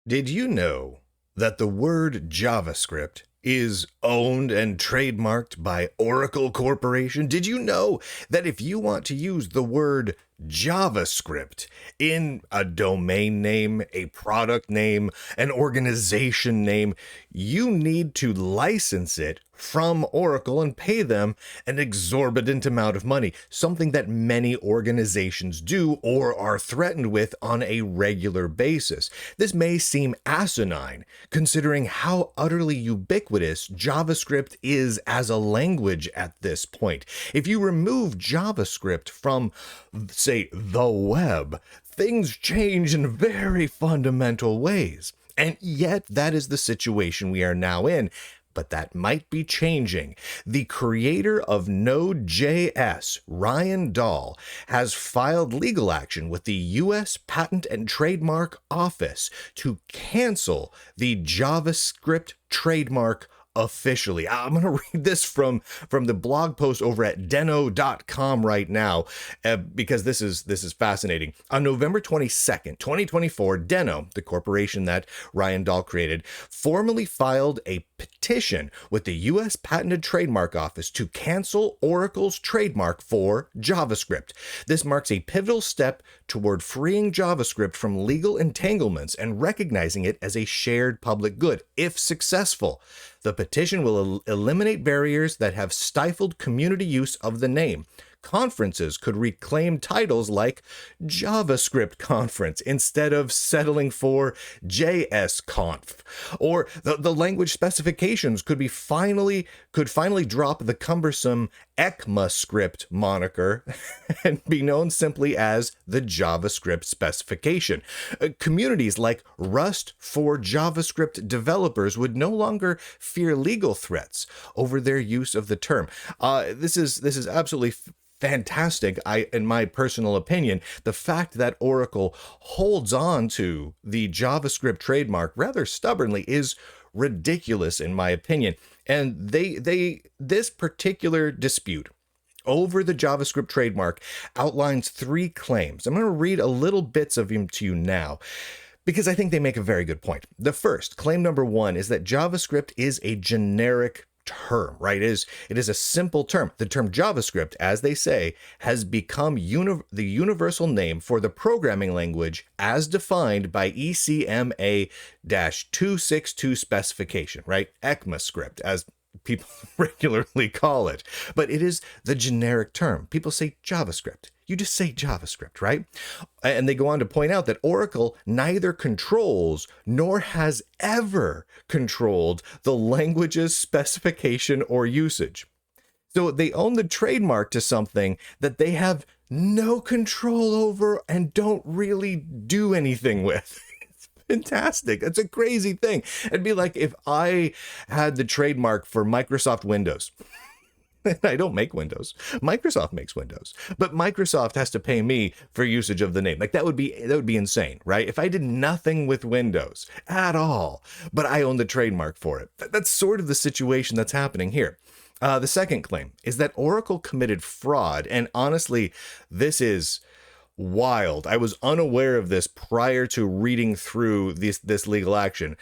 Did you know that the word JavaScript is owned and trademarked by Oracle Corporation? Did you know that if you want to use the word JavaScript in a domain name, a product name, an organization name, you need to license it from Oracle and pay them an exorbitant amount of money, something that many organizations do or are threatened with on a regular basis. This may seem asinine, considering how utterly ubiquitous JavaScript is as a language at this point. If you remove JavaScript from, say, the web, things change in very fundamental ways. And yet, that is the situation we are now in. But that might be changing. The creator of Node.js, Ryan Dahl, has filed legal action with the U.S. Patent and Trademark Office to cancel the JavaScript trademark officially. I'm going to read this from the blog post over at Deno.com right now, because this is fascinating. On November 22nd, 2024, Deno, the corporation that Ryan Dahl created, formally filed a petition with the U.S. Patent and Trademark Office to cancel Oracle's trademark for JavaScript. This marks a pivotal step toward freeing JavaScript from legal entanglements and recognizing it as a shared public good. If successful, the petition will eliminate barriers that have stifled community use of the name. Conferences could reclaim titles like JavaScript Conference instead of settling for JSConf. Or the language specifications could finally drop the cumbersome ECMAScript moniker and be known simply as the JavaScript specification. Communities like Rust for JavaScript developers would no longer fear legal threats over their use of the term. This is absolutely fantastic. In my personal opinion, the fact that Oracle holds on to the JavaScript trademark rather stubbornly is ridiculous in my opinion. And this particular dispute over the JavaScript trademark outlines 3 claims. I'm going to read a little bits of them to you now, because I think they make a very good point. The first, claim number 1, is that JavaScript is a generic term, right? It is a simple term. The term JavaScript, as they say, has become the universal name for the programming language as defined by ECMA-262 specification, right? ECMAScript, as people regularly call it. But it is the generic term. People say JavaScript. You just say JavaScript, right? And they go on to point out that Oracle neither controls nor has ever controlled the language's specification or usage. So they own the trademark to something that they have no control over and don't really do anything with. It's fantastic. It's a crazy thing. It'd be like if I had the trademark for Microsoft Windows. I don't make Windows. Microsoft makes Windows, but Microsoft has to pay me for usage of the name. Like that would be insane, right? If I did nothing with Windows at all, but I own the trademark for it. That's sort of the situation that's happening here. The second claim is that Oracle committed fraud, and honestly, this is wild. I was unaware of this prior to reading through this legal action.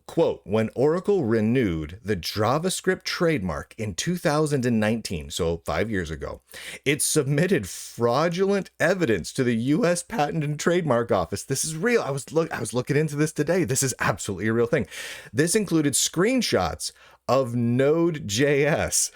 Quote, when Oracle renewed the JavaScript trademark in 2019, so 5 years ago, it submitted fraudulent evidence to the U.S. Patent and Trademark Office. This is real. I was looking into this today. This is absolutely a real thing. This included screenshots of Node.js,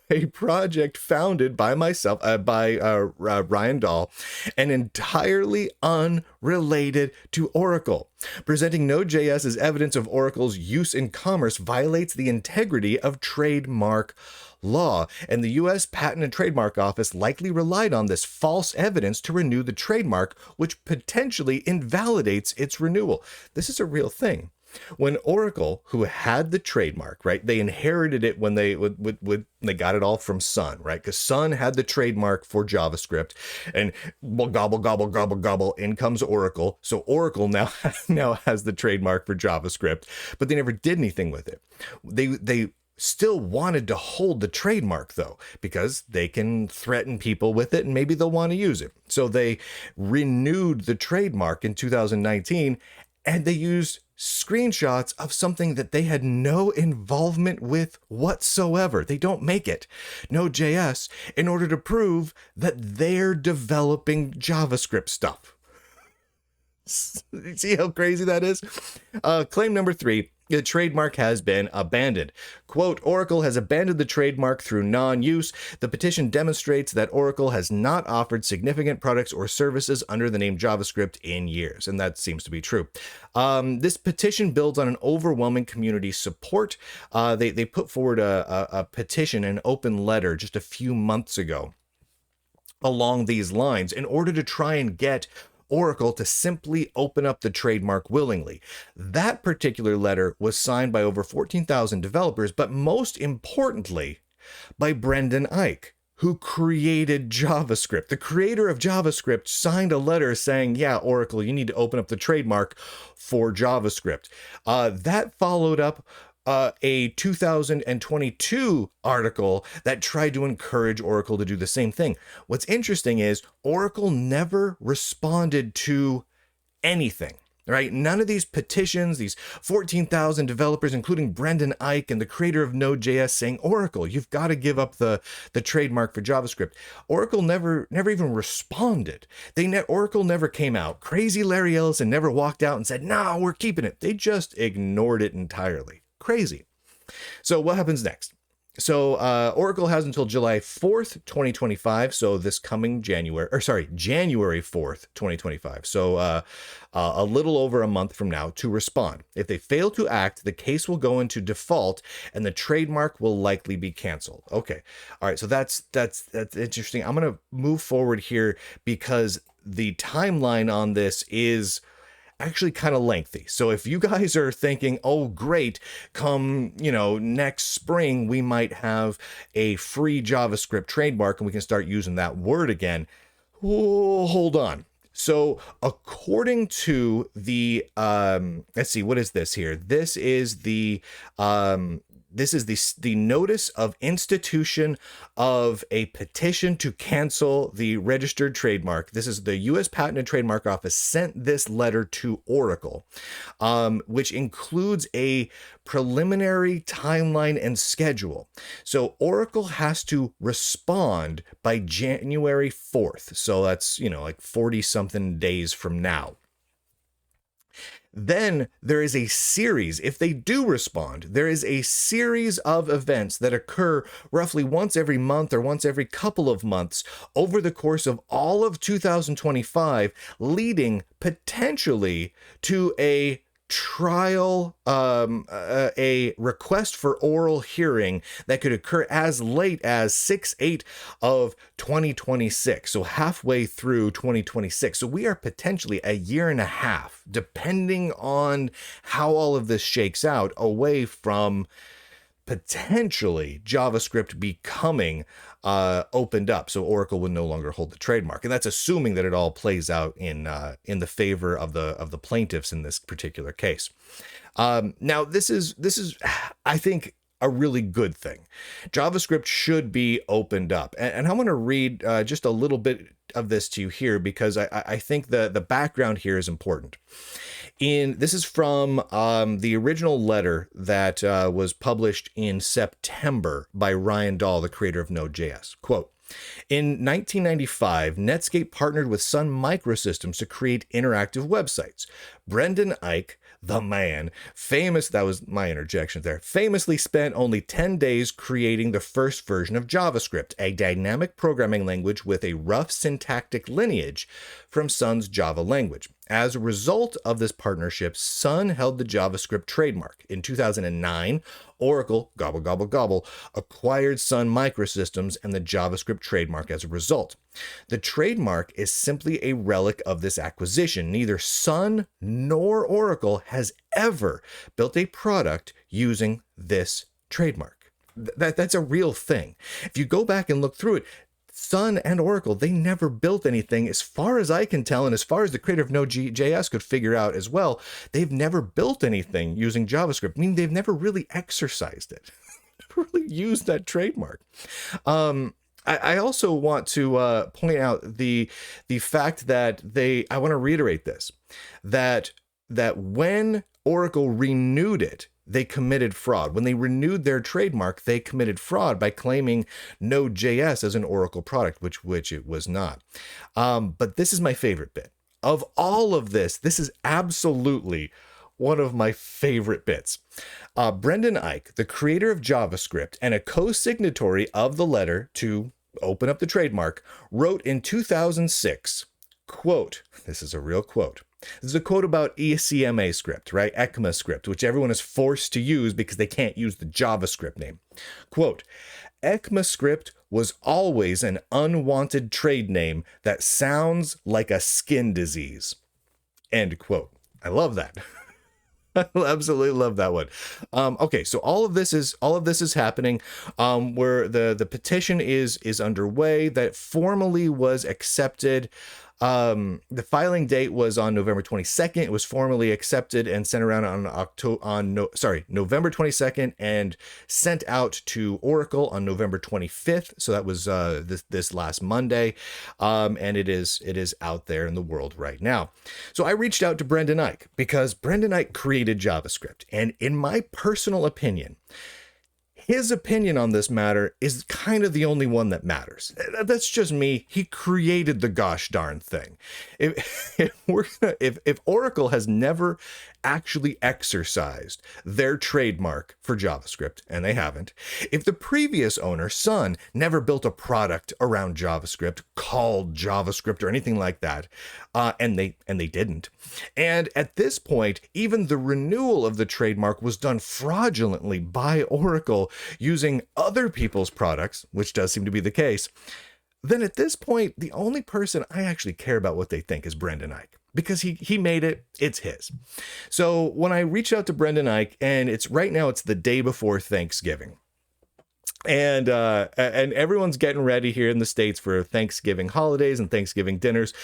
a project founded by myself, by Ryan Dahl, and entirely unrelated to Oracle. Presenting Node.js as evidence of Oracle's use in commerce violates the integrity of trademark law, and the U.S. Patent and Trademark Office likely relied on this false evidence to renew the trademark, which potentially invalidates its renewal. This is a real thing. When Oracle, who had the trademark, right, they inherited it when they got it all from Sun, right? Because Sun had the trademark for JavaScript, and well, gobble, gobble, gobble, gobble, in comes Oracle. So Oracle now has the trademark for JavaScript, but they never did anything with it. They still wanted to hold the trademark, though, because they can threaten people with it and maybe they'll want to use it. So they renewed the trademark in 2019. and they used screenshots of something that they had no involvement with whatsoever. They don't make it, Node.js, in order to prove that they're developing JavaScript stuff. See how crazy that is? Claim number 3. The trademark has been abandoned. Quote, Oracle has abandoned the trademark through non-use. The petition demonstrates that Oracle has not offered significant products or services under the name JavaScript in years. And that seems to be true. This petition builds on an overwhelming community support. They put forward a petition, an open letter just a few months ago along these lines in order to try and get Oracle to simply open up the trademark willingly. That particular letter was signed by over 14,000 developers, but most importantly, by Brendan Eich, who created JavaScript. The creator of JavaScript signed a letter saying, yeah, Oracle, you need to open up the trademark for JavaScript. That followed up a 2022 article that tried to encourage Oracle to do the same thing. What's interesting is Oracle never responded to anything, right? None of these petitions, these 14,000 developers, including Brendan Eich and the creator of Node.js saying, Oracle, you've got to give up the trademark for JavaScript. Oracle never even responded. Oracle never came out. Crazy Larry Ellison never walked out and said, no, we're keeping it. They just ignored it entirely. Crazy. So what happens next? So Oracle has until July 4th, 2025. So this coming January 4th, 2025. So a little over a month from now to respond. If they fail to act, the case will go into default and the trademark will likely be canceled. Okay. All right. So that's interesting. I'm going to move forward here because the timeline on this is actually kind of lengthy. So if you guys are thinking, oh, great, come, next spring, we might have a free JavaScript trademark and we can start using that word again. Oh, hold on. So according to the, let's see, what is this here? This is the notice of institution of a petition to cancel the registered trademark. This is the U.S. Patent and Trademark Office sent this letter to Oracle, which includes a preliminary timeline and schedule. So Oracle has to respond by January 4th. So that's, like 40 something days from now. Then there is a series, if they do respond, there is a series of events that occur roughly once every month or once every couple of months over the course of all of 2025, leading potentially to a trial, a request for oral hearing that could occur as late as 6/8 of 2026. So halfway through 2026. So we are potentially a year and a half, depending on how all of this shakes out, away from potentially JavaScript becoming opened up, so Oracle would no longer hold the trademark, and that's assuming that it all plays out in the favor of the plaintiffs in this particular case. Now, this is I think a really good thing. JavaScript should be opened up, and I'm going to read just a little bit of this to you here because I think the background here is important. This is from the original letter that was published in September by Ryan Dahl, the creator of Node.js. Quote, in 1995, Netscape partnered with Sun Microsystems to create interactive websites. Brendan Eich, the man, that was my interjection there, famously spent only 10 days creating the first version of JavaScript, a dynamic programming language with a rough syntactic lineage from Sun's Java language. As a result of this partnership, Sun held the JavaScript trademark. In 2009, Oracle, gobble, gobble, gobble, acquired Sun Microsystems and the JavaScript trademark as a result. The trademark is simply a relic of this acquisition. Neither Sun nor Oracle has ever built a product using this trademark. That's a real thing. If you go back and look through it, Sun and Oracle, they never built anything, as far as I can tell, and as far as the creator of Node.js could figure out as well, they've never built anything using JavaScript, meaning they've never really exercised it, never really used that trademark. I also want to point out the fact that I want to reiterate this, that that when Oracle renewed it, they committed fraud. When they renewed their trademark, they committed fraud by claiming Node.js as an Oracle product, which it was not. But this is my favorite bit. Of all of this, this is absolutely one of my favorite bits. Brendan Eich, the creator of JavaScript and a co-signatory of the letter to open up the trademark, wrote in 2006, quote, this is a real quote. This is a quote about ECMAScript, right? ECMAScript, which everyone is forced to use because they can't use the JavaScript name. Quote, ECMAScript was always an unwanted trade name that sounds like a skin disease. End quote. I love that. I absolutely love that one. Okay, so all of this is happening. Where the petition is underway that formally was accepted. The filing date was on November 22nd. It was formally accepted and sent around on November 22nd and sent out to Oracle on November 25th. So that was this last Monday, and it is out there in the world right now. So I reached out to Brendan Eich because Brendan Eich created JavaScript, and in my personal opinion, his opinion on this matter is kind of the only one that matters. That's just me. He created the gosh darn thing. If Oracle has never actually exercised their trademark for JavaScript, and they haven't, if the previous owner, Sun, never built a product around JavaScript called JavaScript or anything like that, and they didn't, and at this point, even the renewal of the trademark was done fraudulently by Oracle using other people's products, which does seem to be the case, then at this point, the only person I actually care about what they think is Brendan Eich. Because he made it, it's his. So when I reached out to Brendan Eich, and it's the day before Thanksgiving. And everyone's getting ready here in the States for Thanksgiving holidays and Thanksgiving dinners.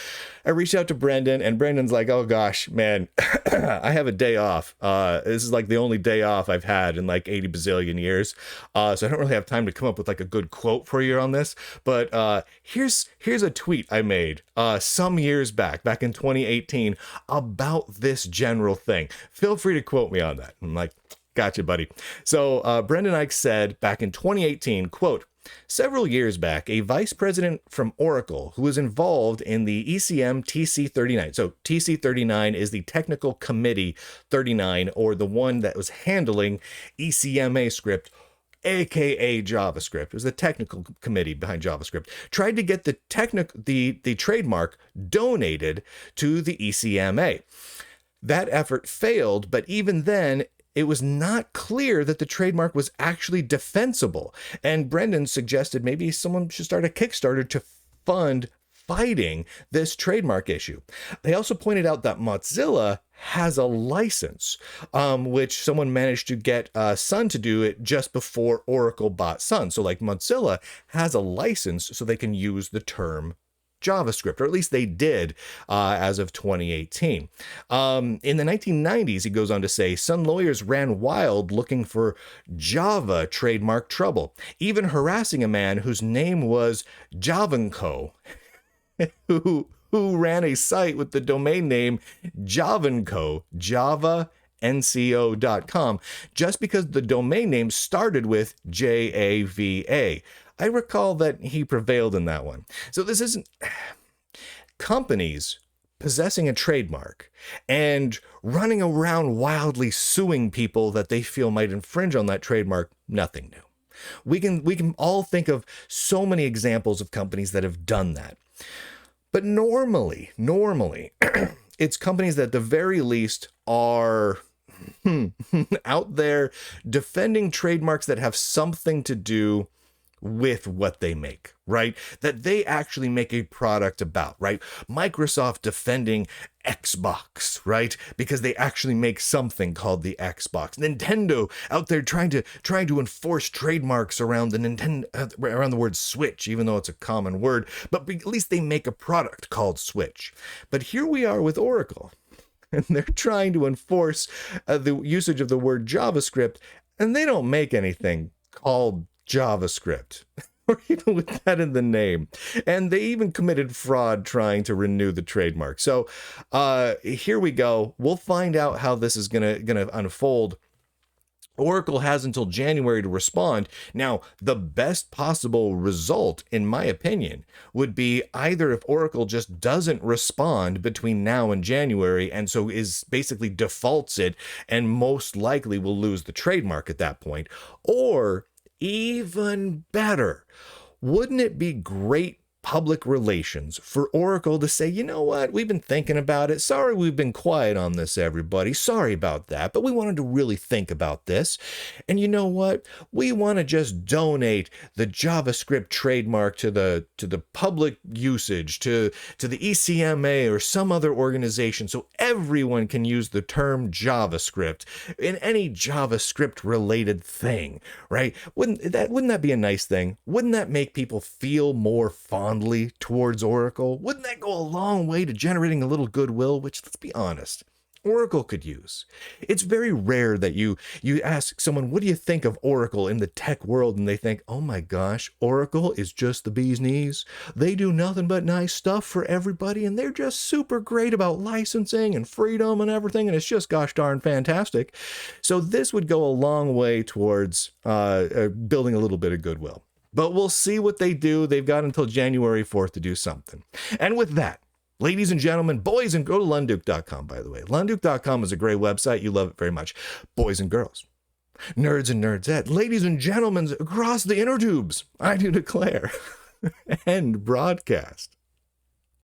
I reached out to Brendan, and Brendan's like, oh gosh, man, I have a day off. This is like the only day off I've had in like 80 bazillion years. So I don't really have time to come up with like a good quote for you on this. But here's a tweet I made some years back in 2018 about this general thing. Feel free to quote me on that. I'm like, gotcha, buddy. So Brendan Eich said back in 2018, quote, several years back, a vice president from Oracle who was involved in the ECM TC39. So TC39 is the Technical Committee 39, or the one that was handling ECMAScript, aka JavaScript. It was the technical committee behind JavaScript. Tried to get the trademark donated to the ECMA. That effort failed, but even then, it was not clear that the trademark was actually defensible. And Brendan suggested maybe someone should start a Kickstarter to fund fighting this trademark issue. They also pointed out that Mozilla has a license, which someone managed to get Sun to do it just before Oracle bought Sun. So like Mozilla has a license so they can use the term JavaScript, or at least they did as of 2018. In the 1990s, he goes on to say, Sun lawyers ran wild looking for Java trademark trouble, even harassing a man whose name was Javanco, who ran a site with the domain name Javanco, JavaNCO.com, just because the domain name started with JAVA. I recall that he prevailed in that one. So this isn't companies possessing a trademark and running around wildly suing people that they feel might infringe on that trademark, nothing new. We can all think of so many examples of companies that have done that. But normally, it's companies that at the very least are out there defending trademarks that have something to do with what they make, right? That they actually make a product about, right? Microsoft defending Xbox, right? Because they actually make something called the Xbox. Nintendo out there trying to enforce trademarks around around the word Switch, even though it's a common word, but at least they make a product called Switch. But here we are with Oracle, and they're trying to enforce the usage of the word JavaScript, and they don't make anything called JavaScript. or even with that in the name. And they even committed fraud trying to renew the trademark. So here we go. We'll find out how this is gonna unfold. Oracle has until January to respond. Now, the best possible result, in my opinion, would be either if Oracle just doesn't respond between now and January, and so is basically defaults it, and most likely will lose the trademark at that point, or even better, wouldn't it be great public relations for Oracle to say, you know what, we've been thinking about it. Sorry we've been quiet on this, everybody. Sorry about that, but we wanted to really think about this. And you know what? We want to just donate the JavaScript trademark to the public usage, to the ECMA or some other organization, so everyone can use the term JavaScript in any JavaScript related thing, right? Wouldn't that be a nice thing? Wouldn't that make people feel more fondly towards Oracle? Wouldn't that go a long way to generating a little goodwill, which, let's be honest, Oracle could use? It's very rare that you ask someone, what do you think of Oracle in the tech world? And they think, oh my gosh, Oracle is just the bee's knees. They do nothing but nice stuff for everybody, and they're just super great about licensing and freedom and everything, and it's just gosh darn fantastic. So this would go a long way towards building a little bit of goodwill. But we'll see what they do. They've got until January 4th to do something. And with that, ladies and gentlemen, boys, and go to Lunduke.com, by the way. Lunduke.com is a great website. You love it very much. Boys and girls, nerds and nerdettes, ladies and gentlemen across the inner tubes, I do declare, end broadcast.